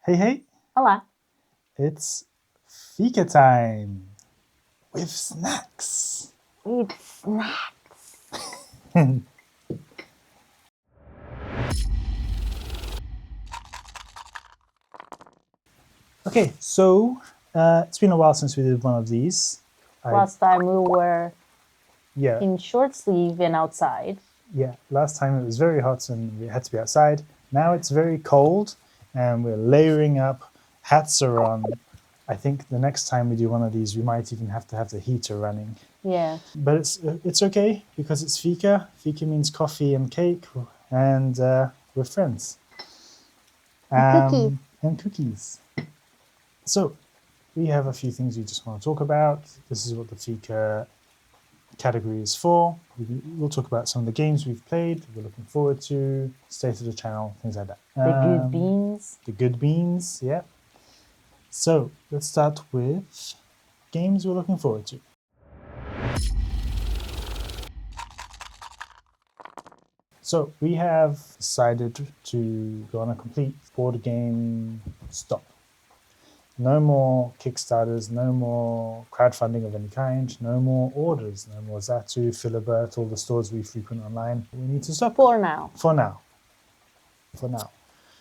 Hey, hey, Olá. it's Fika time with snacks. It's snacks. Okay, so it's been a while since we did one of these. Last time we were Yeah, in short sleeve and outside. yeah. Last time it was very hot and we had to be outside. Now it's very cold and we're layering up. Hats are on. I think the next time we do one of these, we might even have to have the heater running. Yeah. But it's okay because it's Fika. Fika means coffee and cake, and we're friends. Cookie. And cookies. So we have a few things we just want to talk about. This is what the Fika category is for. We'll talk about some of the games we've played, we're looking forward to, state of the channel, things like that. The good beans. The good beans, yeah. So let's start with games we're looking forward to. So we have decided to go on a complete board game stop. No more Kickstarters, no more crowdfunding of any kind, no more orders, no more Zatu, Philibert, all the stores we frequent online. We need to stop. For now. For now. For now.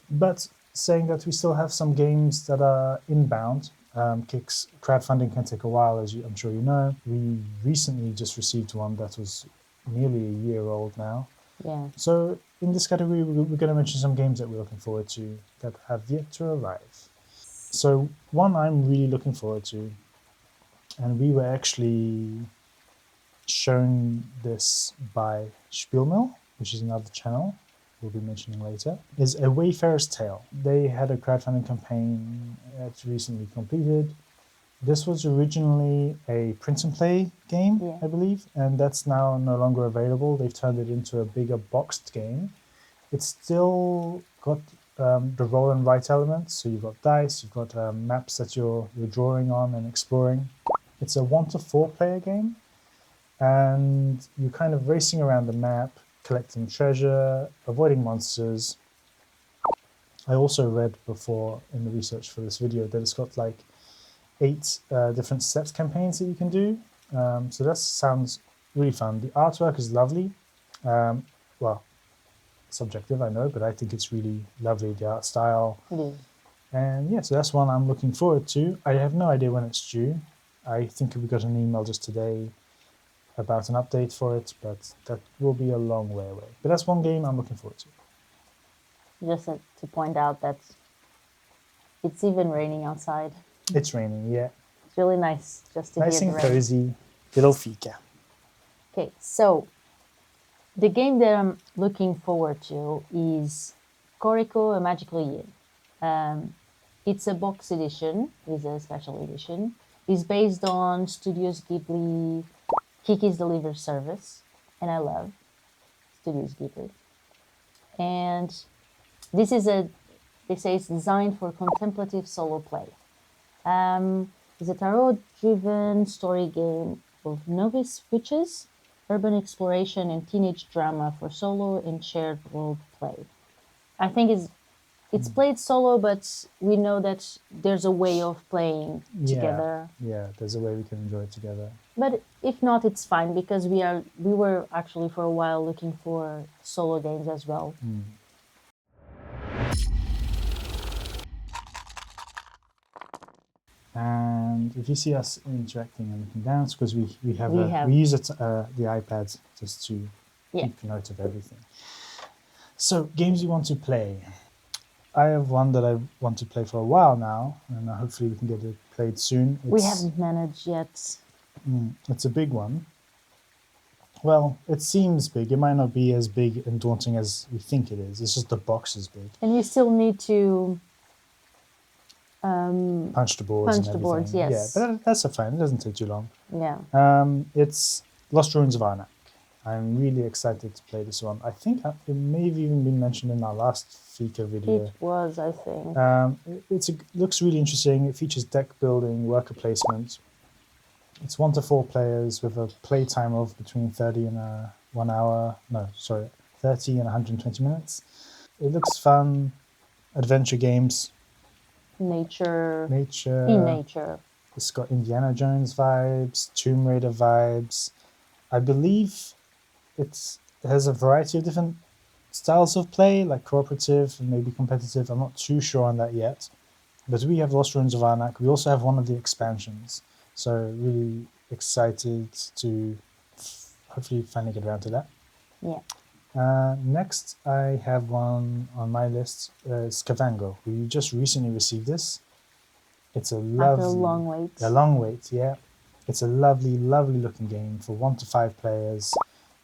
But saying that we still have some games that are inbound. Crowdfunding can take a while, as I'm sure you know. We recently just received one that was nearly a year old now. Yeah. So in this category, we're going to mention some games that we're looking forward to that have yet to arrive. So one I'm really looking forward to, and we were actually shown this by SpielMill, which is another channel we'll be mentioning later, is A Wayfarer's Tale. They had a crowdfunding campaign that's recently completed. This was originally a print and play game, Yeah. I believe, and that's now no longer available. They've turned it into a bigger boxed game. It's still got the roll and write elements. So you've got dice, you've got maps that you're drawing on and exploring. It's a 1 to 4 player game, and you're kind of racing around the map, collecting treasure, avoiding monsters. I also read before in the research for this video that it's got like 8 different set campaigns that you can do. So that sounds really fun. The artwork is lovely. Well, subjective, I know, but I think it's really lovely, the art style. Yeah. And yeah, so that's one I'm looking forward to. I have no idea when it's due. I think we got an email just today about an update for it, but that will be a long way away. But that's one game I'm looking forward to. Just to point out that it's even raining outside. It's raining, yeah. It's really nice just to Nice hear and the rain. cozy, little Fika. Okay, so the game that I'm looking forward to is Koriko, A Magical Year. It's a box edition, it's a special edition. It's based on Studios Ghibli Kiki's Delivery Service, and I love Studios Ghibli. And this is they say it's designed for contemplative solo play. It's a tarot-driven story game of novice witches, urban exploration, and teenage drama for solo and shared role play. I think it's played solo, but we know that there's a way of playing together. Yeah, there's a way we can enjoy it together. But if not, it's fine because we were actually for a while looking for solo games as well. And if you see us interacting and looking down, it's because we We use the iPad just to Yeah. keep note of everything. So games you want to play. I have one that I want to play for a while now, and hopefully we can get it played soon. We haven't managed yet. It's a big one. Well, it seems big. It might not be as big and daunting as we think it is. It's just the box is big. And you still need to Punch the boards and punch the everything. boards, yes. Yeah, but that's fine. It doesn't take too long. Yeah. It's Lost Ruins of Arnak. I'm really excited to play this one. I think it may have even been mentioned in our last Fika video. It was, I think. It looks really interesting. It features deck building, worker placement. It's 1 to 4 players with a play time of between 30 and 30 and 120 minutes. It looks fun. Adventure games. nature, nature. in nature. It's got Indiana Jones vibes, Tomb Raider vibes. I believe it has a variety of different styles of play, like cooperative and maybe competitive. I'm not too sure on that yet. But we have Lost Ruins of Arnak. We also have one of the expansions. So really excited to hopefully finally get around to that. Yeah. Next, I have one on my list, Scavango. We just recently received this. It's a lovely... After a long wait. A long wait, yeah. It's a lovely, lovely looking game for 1 to 5 players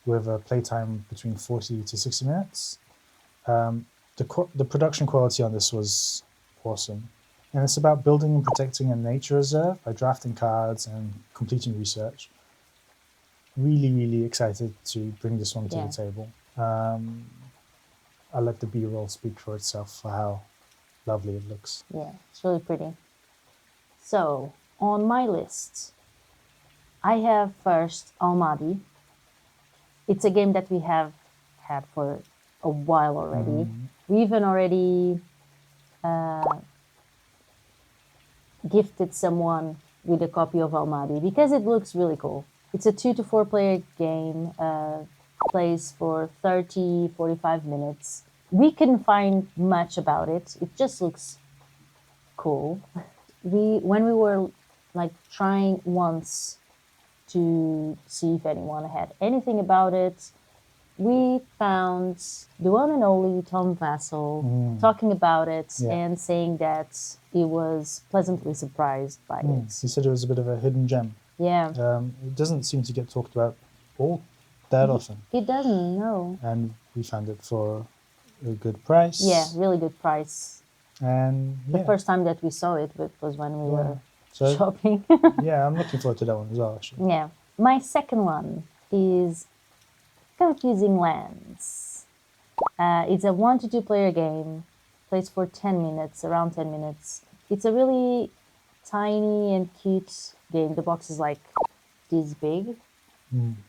with a playtime between 40 to 60 minutes. The production quality on this was awesome. And it's about building and protecting a nature reserve by drafting cards and completing research. Really, really excited to bring this one to the table. I'll let the B-roll speak for itself for how lovely it looks. Yeah, it's really pretty. So, on my list, I have first Almaty. It's a game that we have had for a while already. We even already gifted someone with a copy of Almaty because it looks really cool. It's a 2 to 4 player game, plays for 30, 45 minutes. We couldn't find much about it. It just looks cool. When we were like trying once to see if anyone had anything about it, we found the one and only Tom Vassell talking about it and saying that he was pleasantly surprised by it. He said it was a bit of a hidden gem. Yeah. It doesn't seem to get talked about all that often. It doesn't, no. And we found it for a good price. Yeah, really good price. And the first time that we saw it was when we were shopping. Yeah, I'm looking forward to that one as well, actually. Yeah. My second one is Confusing Lands. It's a 1 to 2 player game, plays for 10 minutes, around 10 minutes. It's a really tiny and cute game. The box is like this big.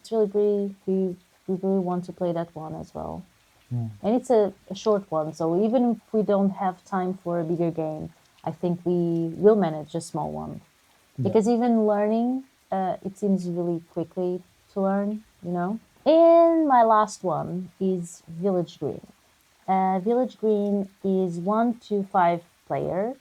It's really pretty. We really want to play that one as well. And it's a short one, so even if we don't have time for a bigger game, I think we will manage a small one. Because even learning, it seems really quickly to learn, you know? And my last one is Village Green. Village Green is 1 to 5 player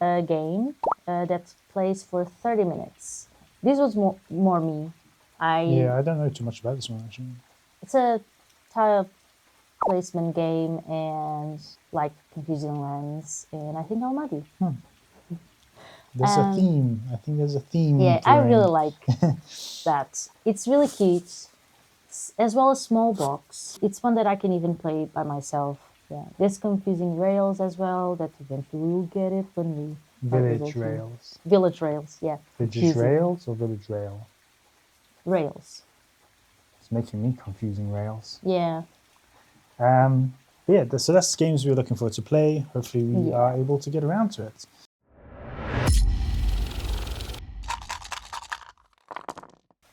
game that plays for 30 minutes. This was more me. I don't know too much about this one, actually. It's a tile placement game and like Confusing Lands, and I think Almaty. There's a theme. I think there's a theme. Yeah, I really like that. It's really cute, as well as small box. It's one that I can even play by myself. Yeah, there's Confusing Rails as well. That eventually we'll get it when we Village Rails. Village Rails, yeah. Village Rails or Village Rail? Rails. It's making me Confusing Rails. Yeah. So that's games we're looking forward to play. Hopefully we are able to get around to it.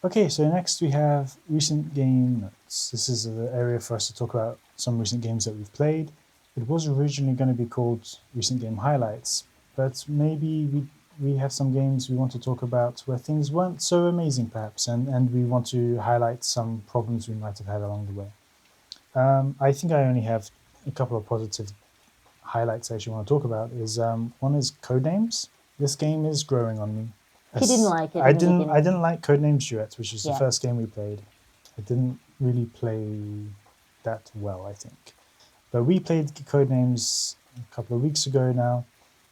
Okay, so next we have recent game notes. This is the area for us to talk about some recent games that we've played. It was originally going to be called Recent Game Highlights, but maybe we have some games we want to talk about where things weren't so amazing perhaps, and we want to highlight some problems we might have had along the way. I think I only have a couple of positive highlights I actually want to talk about. One is Codenames. This game is growing on me. He didn't like it. I didn't like Codenames Duet, which was the first game we played. I didn't really play that well, I think. But we played Codenames a couple of weeks ago now,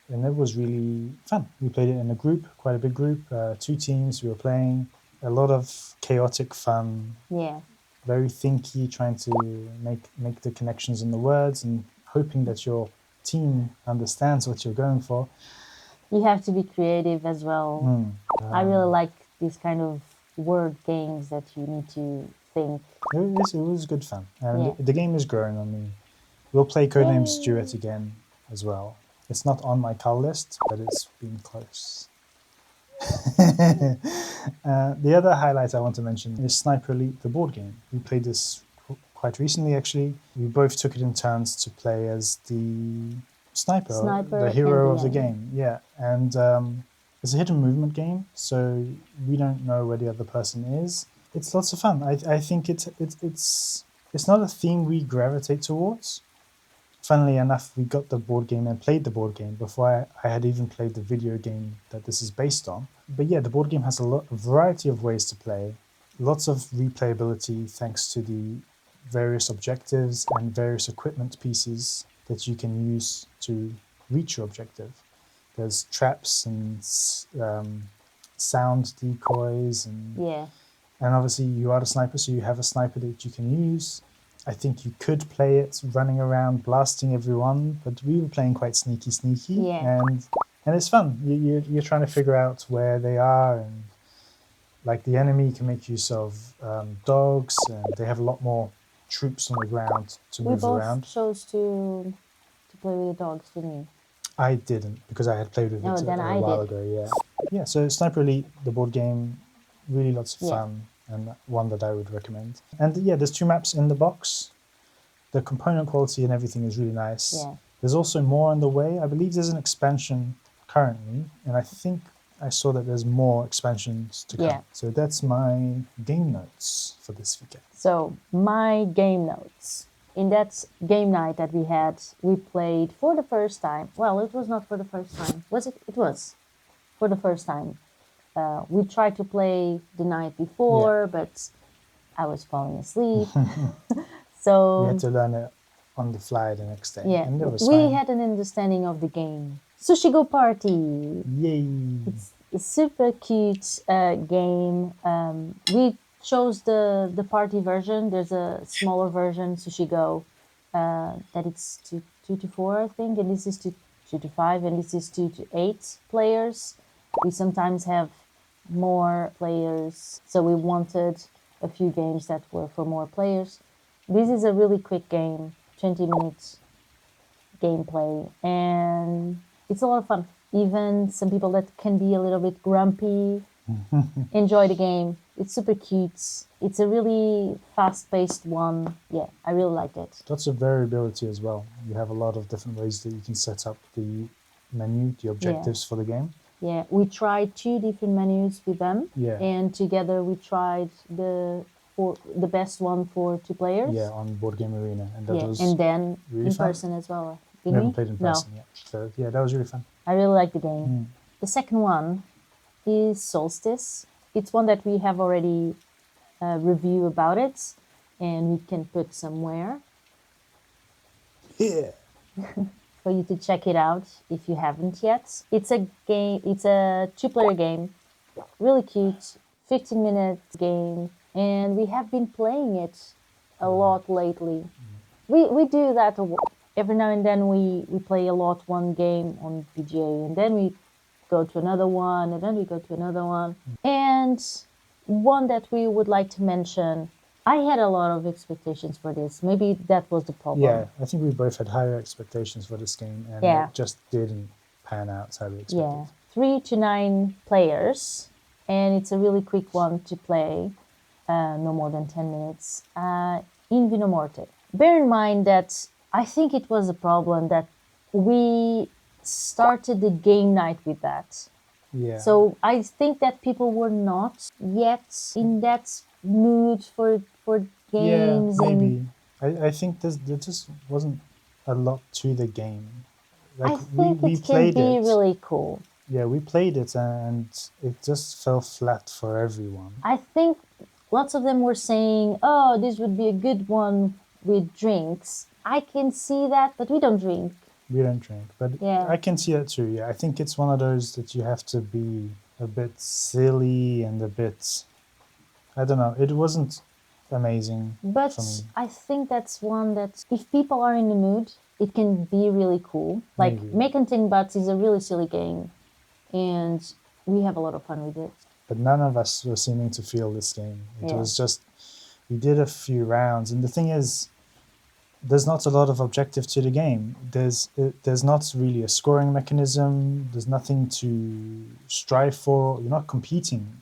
and it was really fun. We played it in a group, quite a big group, 2 teams we were playing. A lot of chaotic fun. Yeah. Very thinky, trying to make the connections in the words and hoping that your team understands what you're going for. You have to be creative as well. I really like these kind of word games that you need to think. It was good fun. And the game is growing on me. We'll play Codenames Duet again as well. It's not on my call list, but it's been close. The other highlight I want to mention is Sniper Elite, the board game. We played this quite recently, actually. We both took it in turns to play as the Sniper, Sniper the and hero the of the enemy. game. Yeah, and it's a hidden movement game, so we don't know where the other person is. It's lots of fun. I think it's not a theme we gravitate towards. Funnily enough, we got the board game and played the board game before I had even played the video game that this is based on. But yeah, the board game has a variety of ways to play, lots of replayability thanks to the various objectives and various equipment pieces that you can use to reach your objective. There's traps and sound decoys Yeah. and obviously you are the sniper, so you have a sniper that you can use. I think you could play it running around blasting everyone, but we were playing quite sneaky, Yeah. and it's fun. You're trying to figure out where they are, and like the enemy can make use of dogs, and they have a lot more troops on the ground to We move both around. chose to play with the dogs, didn't we? I didn't because I had played with it then a I while did. ago. Yeah. So Sniper Elite, the board game, really lots of Yeah. fun and one that I would recommend. And yeah, there's 2 maps in the box. The component quality and everything is really nice. Yeah. There's also more on the way. I believe there's an expansion currently, and I think I saw that there's more expansions to come. Yeah. So that's my game notes for this weekend. So my game notes. In that game night that we had, we played for the first time. Well, it was not for the first time. Was it? It was for the first time. We tried to play the night before, but I was falling asleep. So We had to learn it on the fly the next day. yeah, And it was we fine. had an understanding of the game. Sushi Go Party. Yay! It's a super cute game. We chose the party version. There's a smaller version, Sushi Go, that it's two to 4, I think, and this is 2 to 5, and this is 2 to 8 players. We sometimes have more players, so we wanted a few games that were for more players. This is a really quick game, 20 minutes gameplay, and it's a lot of fun. Even some people that can be a little bit grumpy enjoy the game. It's super cute. It's a really fast-paced one. Yeah, I really liked it. Lots of variability as well. You have a lot of different ways that you can set up the menu, the objectives for the game. Yeah, we tried 2 different menus with them. Yeah. And together we tried the best one for 2 players. Yeah, on Board Game Arena. And that was and then really in fun. person as well. We Didn't haven't we? played in person yet. So yeah, that was really fun. I really like the game. The second one is Solstice. It's one that we have already review about it, and we can put somewhere Yeah. for you to check it out if you haven't yet. It's a game. It's a 2-player game, really cute, 15-minute game, and we have been playing it a lot lately. We do that every now and then. We play a lot one game on PGA, and then we go to another one, and then we go to another one. And one that we would like to mention, I had a lot of expectations for this. Maybe that was the problem. Yeah, I think we both had higher expectations for this game, and it just didn't pan out how we expected. Yeah, 3 to 9 players, and it's a really quick one to play, no more than 10 minutes. In Vino Morte. Bear in mind that I think it was a problem that we started the game night with that. Yeah. So I think that people were not yet in that mood for games. Yeah, maybe. I think there just wasn't a lot to the game. Like I think we it can played be it. really cool. Yeah, we played it and it just fell flat for everyone. I think lots of them were saying, oh, this would be a good one with drinks. I can see that, but we don't drink. We don't drink, but Yeah. I can see that too. Yeah, I think it's one of those that you have to be a bit silly and a bit. I don't know. It wasn't amazing But for me. I think that's one that if people are in the mood, it can be really cool. Like Maybe. Make and Think Butts is a really silly game, and we have a lot of fun with it. But none of us were seeming to feel this game. It Yeah. was just we did a few rounds, and the thing is, there's not a lot of objective to the game. There's not really a scoring mechanism. There's nothing to strive for. You're not competing.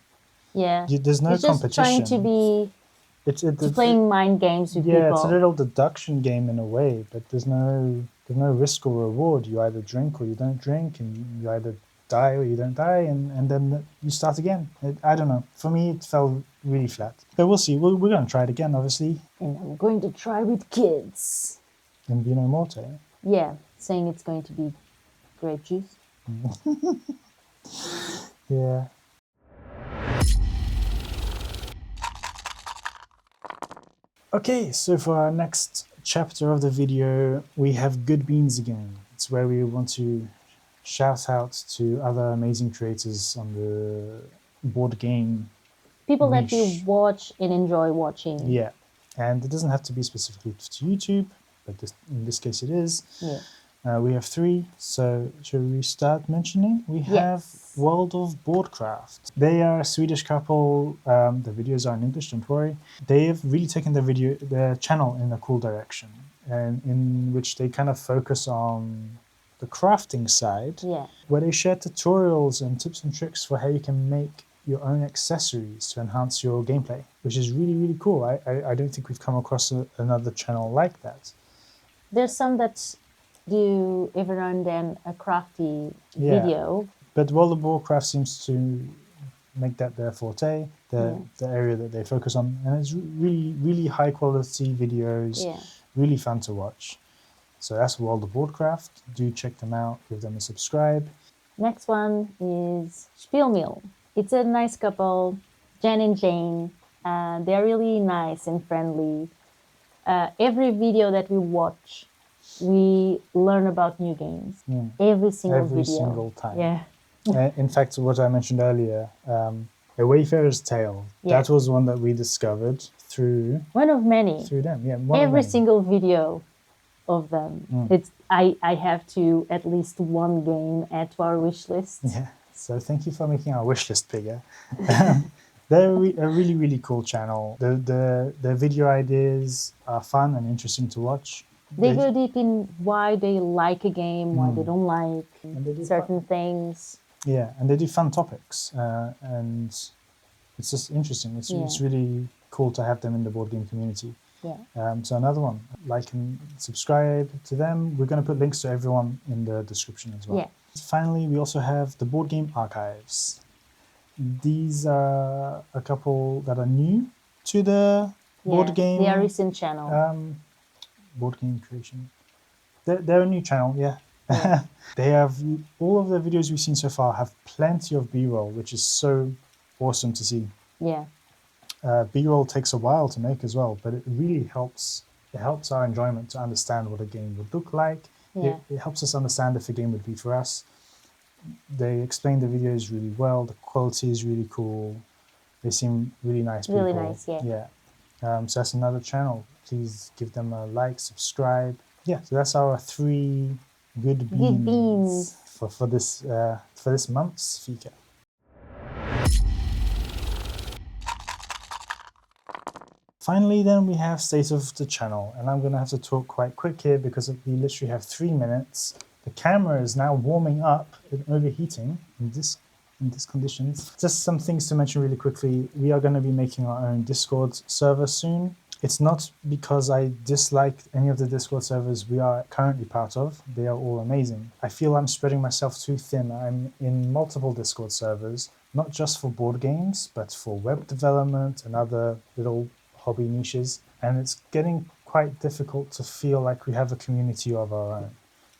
Yeah, There's no it's just competition. trying to be It's playing mind games with yeah, people. it's a little deduction game in a way, but there's no There's no risk or reward. You either drink or you don't drink, and you either die or you don't die, and then you start again. I don't know. For me, it felt really flat. But we'll see. We're going to try it again, obviously. And I'm going to try with kids. In Vino Morte. Yeah, saying it's going to be grape juice. Yeah. Okay, so for our next chapter of the video, we have Good Beans again. It's where we want to shout out to other amazing creators on the board game. People niche. that we watch and enjoy watching. Yeah, and it doesn't have to be specifically to YouTube, but in this case it is. Yeah. We have 3, so should we start mentioning? We have World of Boardcraft. They are a Swedish couple. The videos are in English, don't worry. They have really taken their channel in a cool direction, and in which they kind of focus on the crafting side, where they share tutorials and tips and tricks for how you can make your own accessories to enhance your gameplay, which is really, really cool. I don't think we've come across another channel like that. There's some that do every now and then a crafty video. But World of Warcraft seems to make that their forte, the area that they focus on. And it's really, really high quality videos, really fun to watch. So that's World of Warcraft. Do check them out, give them a subscribe. Next one is SpielMill. It's a nice couple, Jen and Jane. They're really nice and friendly. Every video that we watch, we learn about new games. Every single video. Every single time. Yeah. In fact, what I mentioned earlier, A Wayfarer's Tale, that was one that we discovered through... One of many. Through them, yeah. Every single video of them. I have to at least one game add to our wish list. Yeah, so thank you for making our wish list bigger. They're a really, really cool channel. The video ideas are fun and interesting to watch. They go deep in why they like a game, why they don't like certain things. Yeah, and they do fun topics, and it's just interesting. It's really cool to have them in the board game community. Yeah. So another one, like and subscribe to them. We're going to put links to everyone in the description as well. Yeah. Finally, we also have the Board Game Archives. These are a couple that are new to the board game. They are a recent channel. Board game creation. They're a new channel, yeah. They have all of the videos we've seen so far have plenty of B-roll, which is so awesome to see. Yeah. B-roll takes a while to make as well, but it really helps. It helps our enjoyment to understand what a game would look like. Yeah. It helps us understand if a game would be for us. They explain the videos really well. The quality is really cool. They seem really nice people. Really nice, yeah. So that's another channel. Please give them a like, subscribe. Yeah, so that's our 3 good beans, for this month's Fika. Finally, then we have State of the Channel, and I'm going to have to talk quite quick here because we literally have 3 minutes. The camera is now warming up and overheating in this conditions. Just some things to mention really quickly. We are going to be making our own Discord server soon. It's not because I dislike any of the Discord servers we are currently part of. They are all amazing. I feel I'm spreading myself too thin. I'm in multiple Discord servers, not just for board games, but for web development and other little hobby niches. And it's getting quite difficult to feel like we have a community of our own.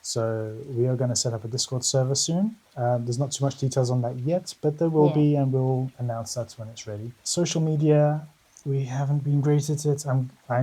So we are going to set up a Discord server soon. There's not too much details on that yet, but there will be, and we'll announce that when it's ready. Social media, we haven't been great at it. I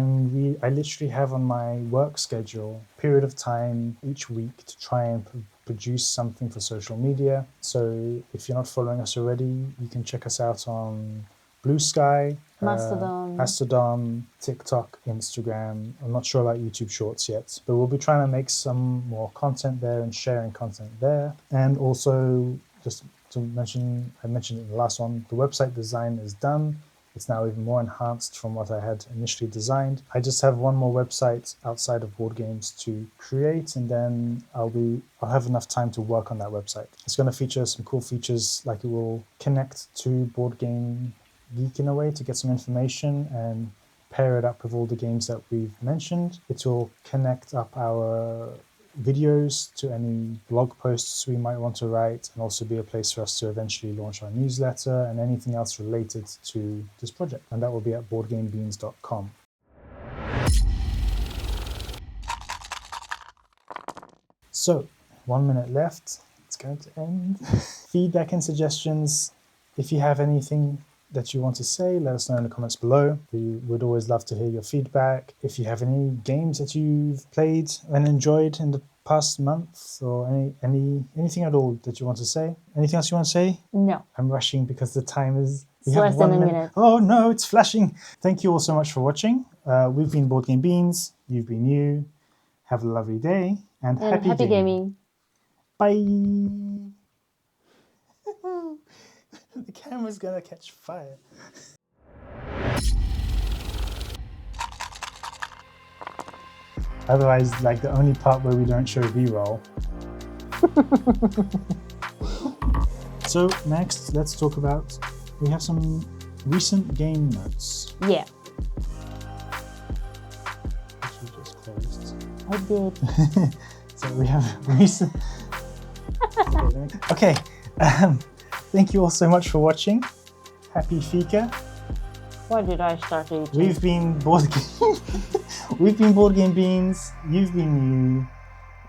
literally have on my work schedule a period of time each week to try and produce something for social media. So if you're not following us already, you can check us out on Blue Sky, Mastodon, TikTok, Instagram. I'm not sure about YouTube Shorts yet, but we'll be trying to make some more content there and sharing content there. And also, just to mention, I mentioned it in the last one, the website design is done. It's now even more enhanced from what I had initially designed. I just have one more website outside of board games to create, and then I'll have enough time to work on that website. It's going to feature some cool features, like it will connect to Board Game Geek in a way to get some information and pair it up with all the games that we've mentioned. It will connect up our videos to any blog posts we might want to write, and also be a place for us to eventually launch our newsletter and anything else related to this project. And that will be at boardgamebeans.com. So, 1 minute left. It's going to end. Feedback and suggestions. If you have anything that you want to say, let us know in the comments below. We would always love to hear your feedback. If you have any games that you've played and enjoyed in the past month, or anything at all that you want to say. Anything else you want to say? No. I'm rushing because the time is... It's less than a minute. Oh no, it's flashing. Thank you all so much for watching. We've been Board Game Beans. You've been you. Have a lovely day and happy gaming. Bye. The camera's gonna catch fire. Otherwise, like the only part where we don't show B-roll. So next, let's talk about, we have some recent game notes. Yeah. Which we just closed. I did. So we have recent... Okay. Thank you all so much for watching. Happy Fika. Why did I start eating? We've been Board Game Beans. You've been you.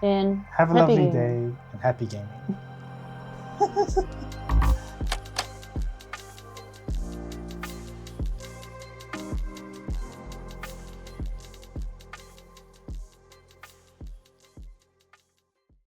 And have a lovely day and happy gaming.